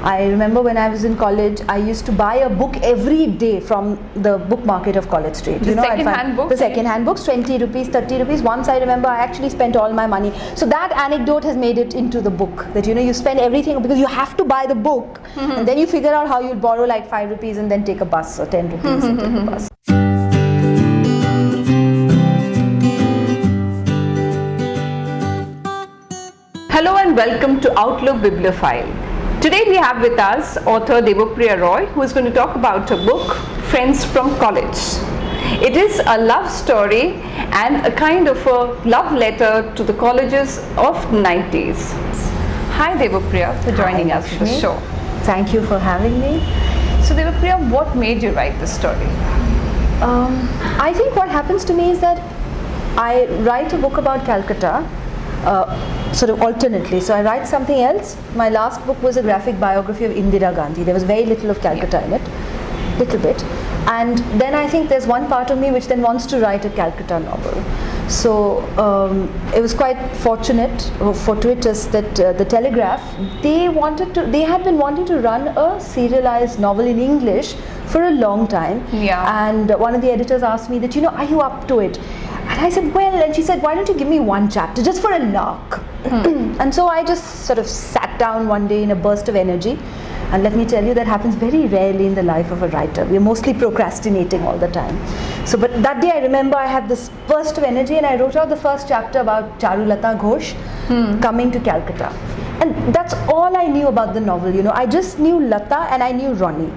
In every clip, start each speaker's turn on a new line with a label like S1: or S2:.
S1: I remember when I was in college, I used to buy a book every day from the book market of College Street.
S2: The second-hand books?
S1: The second-hand books, 20 rupees, 30 rupees. Once I remember, I actually spent all my money. So that anecdote has made it into the book, that you spend everything because you have to buy the book, and then you figure out how you'll borrow like 5 rupees and then take a bus, or 10 rupees and take a bus.
S2: Hello and welcome to Outlook Bibliofile. Today we have with us author Devapriya Roy, who is going to talk about her book, Friends from College. It is a love story and a kind of a love letter to the colleges of the 90s. Hi Devapriya for joining us for the show.
S1: Thank you for having me.
S2: So Devapriya, what made you write this story?
S1: I think what happens to me is that I write a book about Calcutta sort of alternately. So I write something else. My last book was a graphic biography of Indira Gandhi. There was very little of Calcutta in it, little bit. And then I think there's one part of me which then wants to write a Calcutta novel. So it was quite fortunate or fortuitous that the Telegraph, they had been wanting to run a serialized novel in English for a long time.
S2: Yeah.
S1: And one of the editors asked me that, are you up to it? And I said, well, and she said, why don't you give me one chapter just for a lark? And so I just sort of sat down one day in a burst of energy. And let me tell you, that happens very rarely in the life of a writer. We're mostly procrastinating all the time. So, but that day I remember I had this burst of energy and I wrote out the first chapter about Charulata Ghosh coming to Calcutta. And that's all I knew about the novel. I just knew Lata and I knew Ronnie.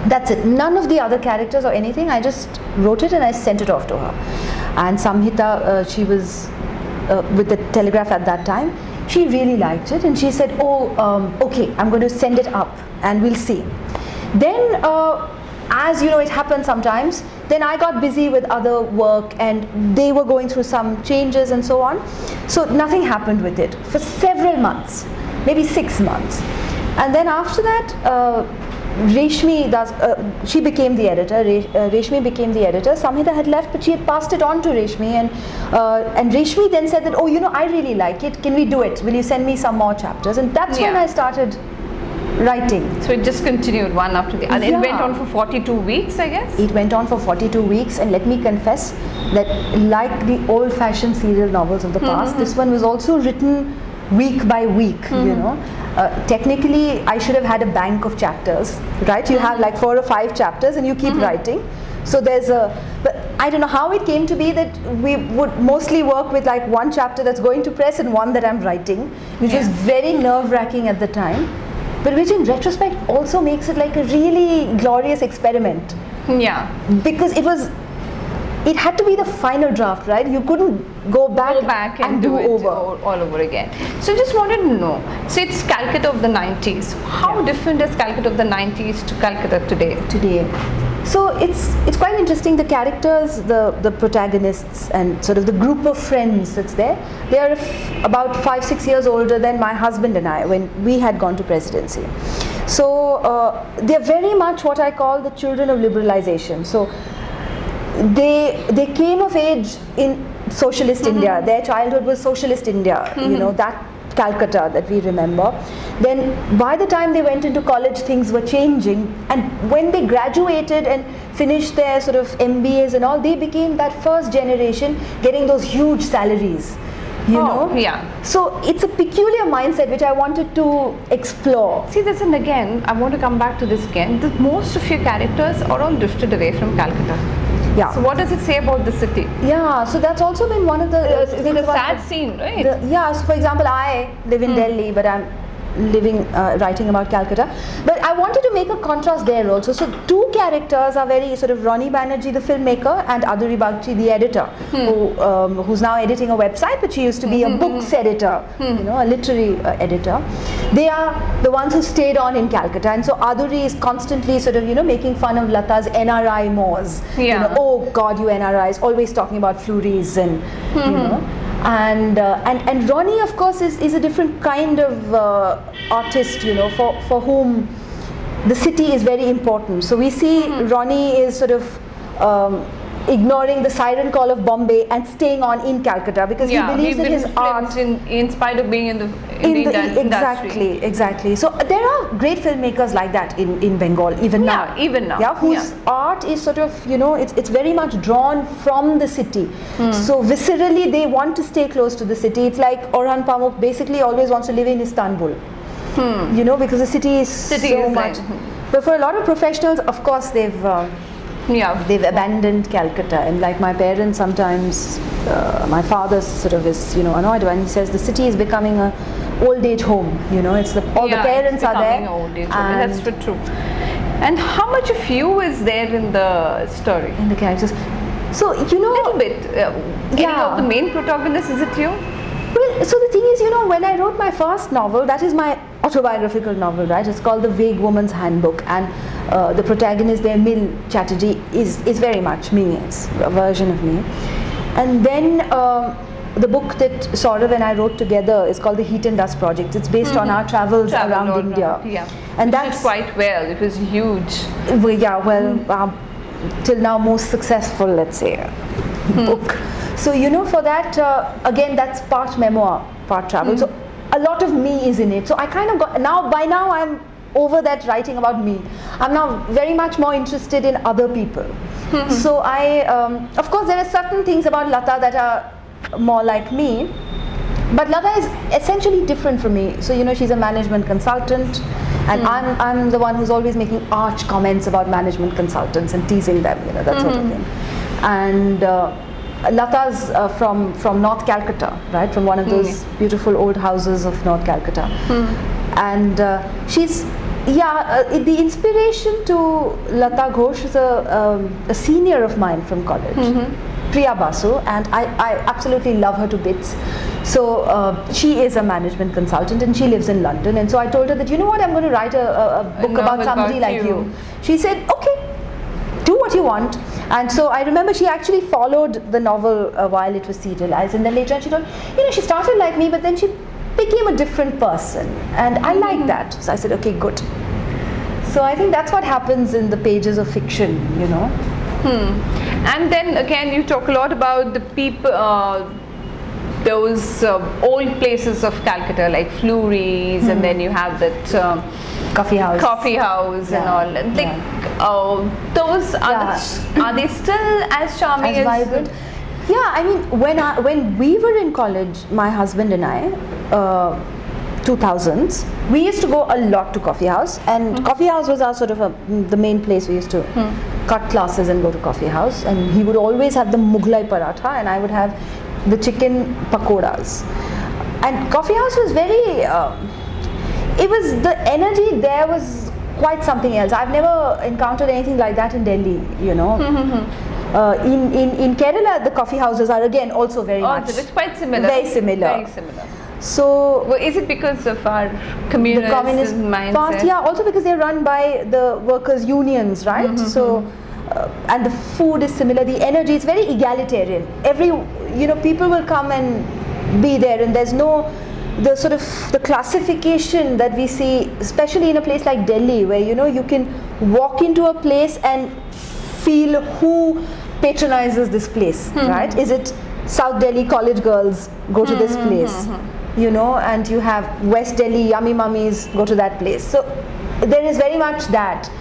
S1: That's it. None of the other characters or anything. I just wrote it and I sent it off to her. And Samhita, she was with the Telegraph at that time. She really liked it and she said, okay, I'm going to send it up and we'll see. Then as it happens sometimes, then I got busy with other work and they were going through some changes and so on. So nothing happened with it for several months, maybe 6 months. And then after that, Reshmi she became the editor. Reshmi became the editor. Samhita had left, but she had passed it on to Reshmi, and Reshmi then said that, I really like it. Can we do it? Will you send me some more chapters? And that's when I started writing.
S2: So it just continued one after the other. It went on for 42 weeks, I guess?
S1: It went on for 42 weeks, and let me confess that like the old-fashioned serial novels of the past, this one was also written week by week, technically I should have had a bank of chapters, right? You have like 4 or 5 chapters and you keep writing. So but I don't know how it came to be that we would mostly work with like one chapter that's going to press and one that I'm writing, which was very nerve-wracking at the time, but which in retrospect also makes it like a really glorious experiment.
S2: Yeah.
S1: Because it had to be the final draft, right? You couldn't go back and do it
S2: all over again. So just wanted to know, so it's Calcutta of the 90s. How different is Calcutta of the 90s to Calcutta today?
S1: So it's quite interesting. The characters, the protagonists and sort of the group of friends that's there, they are about 5-6 years older than my husband and I when we had gone to presidency. So they're very much what I call the children of liberalization. So they came of age in socialist India. Their childhood was socialist India, that Calcutta that we remember. Then by the time they went into college, things were changing, and when they graduated and finished their sort of MBAs and all, they became that first generation getting those huge salaries. So it's a peculiar mindset which I wanted to explore.
S2: See this, and again I want to come back to this again. Most of your characters are all drifted away from Calcutta.
S1: Yeah.
S2: So what does it say about the city?
S1: Yeah, so that's also been one of the
S2: it's a sad scene, right?
S1: So for example, I live in Delhi, but I'm writing about Calcutta, but I wanted to make a contrast there also. So 2 characters are very sort of Ronnie Banerjee, the filmmaker, and Aduri Bagchi, the editor, who's now editing a website, but she used to be a books editor, a literary editor. They are the ones who stayed on in Calcutta, and so Aduri is constantly sort of making fun of Lata's NRI mores. Oh God, you NRIs, always talking about fluries and And Ronnie, of course, is a different kind of artist, for whom the city is very important. So we see Ronnie is sort of ignoring the siren call of Bombay and staying on in Calcutta, because he believes that his art,
S2: in spite of being in the industry.
S1: Exactly. So there are great filmmakers like that in Bengal even now. Yeah, whose art is sort of, you know, it's very much drawn from the city. So viscerally they want to stay close to the city. It's like Orhan Pamuk basically always wants to live in Istanbul. You know, because the city is so much. But for a lot of professionals, of course, they've abandoned Calcutta. And like my parents, sometimes my father sort of is, you know, annoyed when he says the city is becoming a old age home. You know, it's all the parents are there.
S2: Old age home. That's true. And how much of you is there in the story?
S1: In the characters. So, you know,
S2: a little bit. Any of the main protagonists, is it you?
S1: Well, so the thing is, you know, when I wrote my first novel, that is my autobiographical novel, right? It's called The Vague Woman's Handbook, and the protagonist there, Mil Chatterjee, is very much me. It's a version of me. And then the book that Saurav and I wrote together is called The Heat and Dust Project. It's based on our travels around India.
S2: And that's quite well. It was huge.
S1: Till now most successful, let's say, book. So, you know, for that, again, that's part memoir, part travel. So a lot of me is in it. So I kind of got, by now I'm over that writing about me. I'm now very much more interested in other people. So I, of course, there are certain things about Lata that are more like me. But Lata is essentially different from me. So, you know, she's a management consultant, and I'm the one who's always making arch comments about management consultants and teasing them, you know, that sort of thing. And Lata's from North Calcutta, right? From one of those beautiful old houses of North Calcutta. And she's, the inspiration to Lata Ghosh is a senior of mine from college. Priya Basu, and I absolutely love her to bits. So she is a management consultant and she lives in London, and so I told her that, you know what, I'm going to write a book about somebody like you. She said, okay, do what you want. And so I remember she actually followed the novel while it was serialized, and then later on she told, you know, she started like me, but then she became a different person, and I like that. So I said, okay, good. So I think that's what happens in the pages of fiction, you know.
S2: And then again, you talk a lot about the people, those old places of Calcutta, like Fleury's, and then you have that
S1: coffee house
S2: and all. Like those are they still as charming as
S1: vibrant? Yeah, I mean, when we were in college, my husband and I, 2000s, we used to go a lot to coffee house, and coffee house was our sort of the main place we used to cut classes and go to coffee house. And he would always have the Mughlai paratha, and I would have the chicken pakoras. And coffee house was very, it was, the energy there was quite something else. I've never encountered anything like that in Delhi, you know. In Kerala, the coffee houses are again also very much.
S2: It's quite similar.
S1: Very similar. So,
S2: well, is it because of our communist mindset?
S1: Past, yeah, also because they're run by the workers' unions, right? So, and the food is similar. The energy is very egalitarian. People will come and be there, and there's no the sort of the classification that we see, especially in a place like Delhi, where you can walk into a place and feel who patronizes this place, right? Is it South Delhi college girls go to this place, and you have West Delhi yummy mummies go to that place. So there is very much that.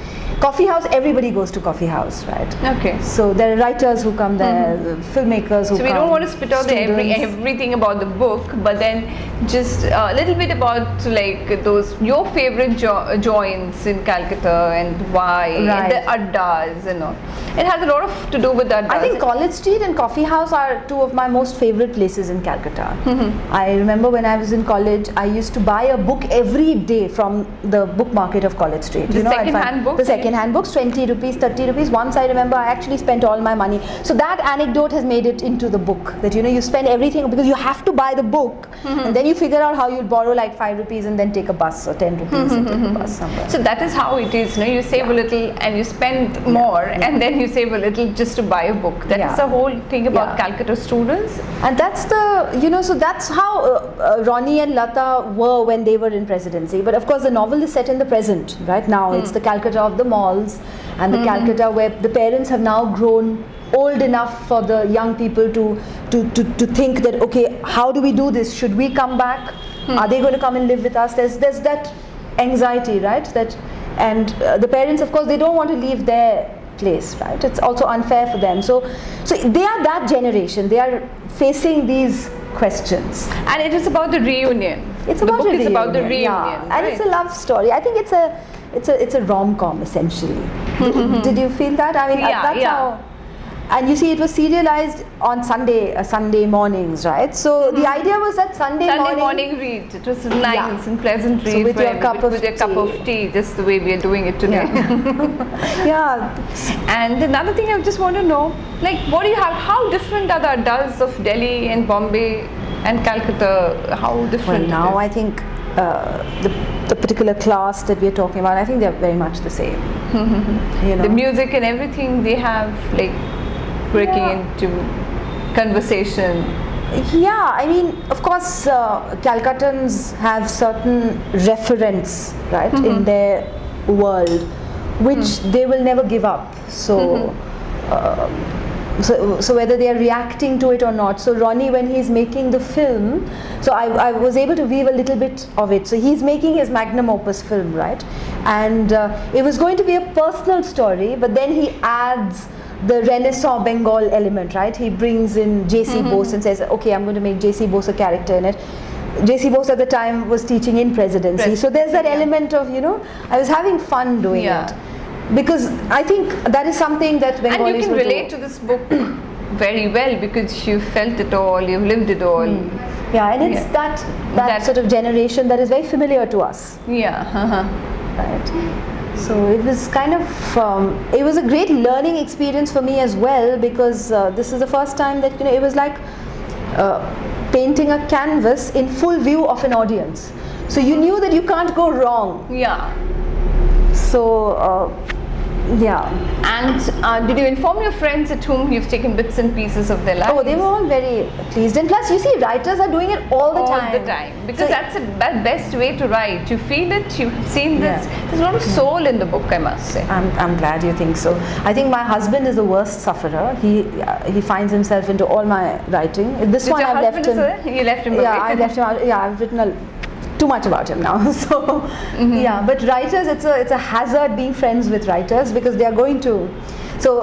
S1: Coffee house, everybody goes to coffee house, right?
S2: Okay.
S1: So there are writers who come there, filmmakers who come.
S2: So we don't want to spit out everything about the book, but then just a little bit about like those your favorite joints in Calcutta and why, and the addas and all. It has a lot of to do with addas.
S1: I think College Street and Coffee House are two of my most favorite places in Calcutta. I remember when I was in college, I used to buy a book every day from the book market of College Street.
S2: The second-hand book?
S1: The second-hand books, 20 rupees, 30 rupees. Once I remember I actually spent all my money. So that anecdote has made it into the book, that you spend everything because you have to buy the book, and then you figure out how you'll borrow like 5 rupees and then take a bus, or 10 rupees and take a bus somewhere.
S2: So that is how it is, you save a little and you spend more, and then you save a little just to buy a book. That is the whole thing about Calcutta students.
S1: And that's the, so that's how Ronnie and Lata were when they were in presidency. But of course the novel is set in the present, right now. It's the Calcutta of the malls and the Calcutta where the parents have now grown old enough for the young people to think that, okay, how do we do this? Should we come back? Are they going to come and live with us? There's that anxiety, right? And the parents, of course, they don't want to leave their place, right? It's also unfair for them. So they are that generation. They are facing these questions.
S2: And it is about the reunion.
S1: It's about
S2: the book
S1: a reunion.
S2: is about the reunion,
S1: yeah.
S2: right?
S1: And it's a love story. I think it's a rom-com essentially. Did you feel that? I mean, that's how. And you see, it was serialized on Sunday mornings, right? So the idea was that Sunday
S2: morning read. It was nice and pleasant read.
S1: So with your cup
S2: of tea, just the way we are doing it today.
S1: Yeah.
S2: And another thing I just want to know, like, what do you have? How different are the adults of Delhi and Bombay and Calcutta? How different?
S1: Well, now I think the particular class that we are talking about, I think they're very much the same. You know?
S2: The music and everything they have, like, breaking into conversation.
S1: Yeah, I mean, of course, Calcuttans have certain reference, right, in their world, which they will never give up. So, so whether they are reacting to it or not. So Ronnie, when he's making the film, so I was able to weave a little bit of it. So he's making his magnum opus film, right? And it was going to be a personal story, but then he adds the Renaissance Bengal element, right? He brings in J.C. Bose and says, okay, I'm going to make J.C. Bose a character in it. J.C. Bose at the time was teaching in presidency. So there's that element of, you know, I was having fun doing it. Because I think that is something that Bengalis
S2: and you can relate to this book very well because you felt it all, you've lived it all.
S1: Yeah, and it's that sort of generation that is very familiar to us.
S2: Yeah.
S1: Right. So it was kind of, it was a great learning experience for me as well, because this is the first time that, you know, it was like painting a canvas in full view of an audience. So you knew that you can't go wrong.
S2: Yeah.
S1: So, yeah.
S2: And did you inform your friends at whom you've taken bits and pieces of their lives?
S1: Oh, they were all very pleased. And plus, you see, writers are doing it all the time.
S2: All the time. Because that's the best way to write. You feel it, you've seen this. There's a lot of soul in the book, I must say.
S1: I'm glad you think so. I think my husband is the worst sufferer. He finds himself into all my writing. This one I've left him.
S2: You left him away.
S1: Yeah, I left him out. Yeah, I've written too much about him now. So yeah, but writers, it's a hazard being friends with writers, because they are going to. So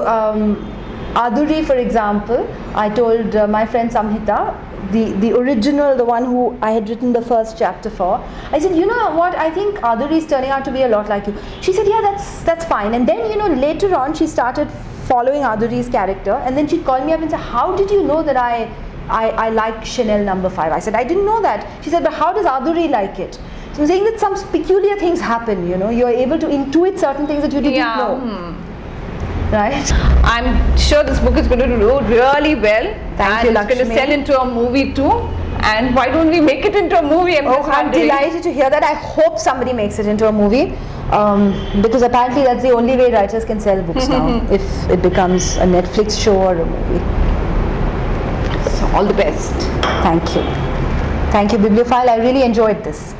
S1: Aduri, for example, I told my friend Samhita, the original, the one who I had written the first chapter for, I said, you know what, I think Aduri is turning out to be a lot like you. She said, yeah, that's fine. And then, you know, later on she started following Aduri's character, and then she called me up and said, how did you know that I like Chanel No. 5? I said, I didn't know that. She said, but how does Aduri like it? So I'm saying that some peculiar things happen, you know, you're able to intuit certain things that you didn't know. Right?
S2: I'm sure this book is going to do really well.
S1: Thank you,
S2: Lakshmi. It's going to sell into a movie too. And why don't we make it into a movie?
S1: I'm delighted to hear that. I hope somebody makes it into a movie, because apparently that's the only way writers can sell books now, if it becomes a Netflix show or a movie.
S2: So all the best.
S1: Thank you. Thank you, Bibliophile. I really enjoyed this.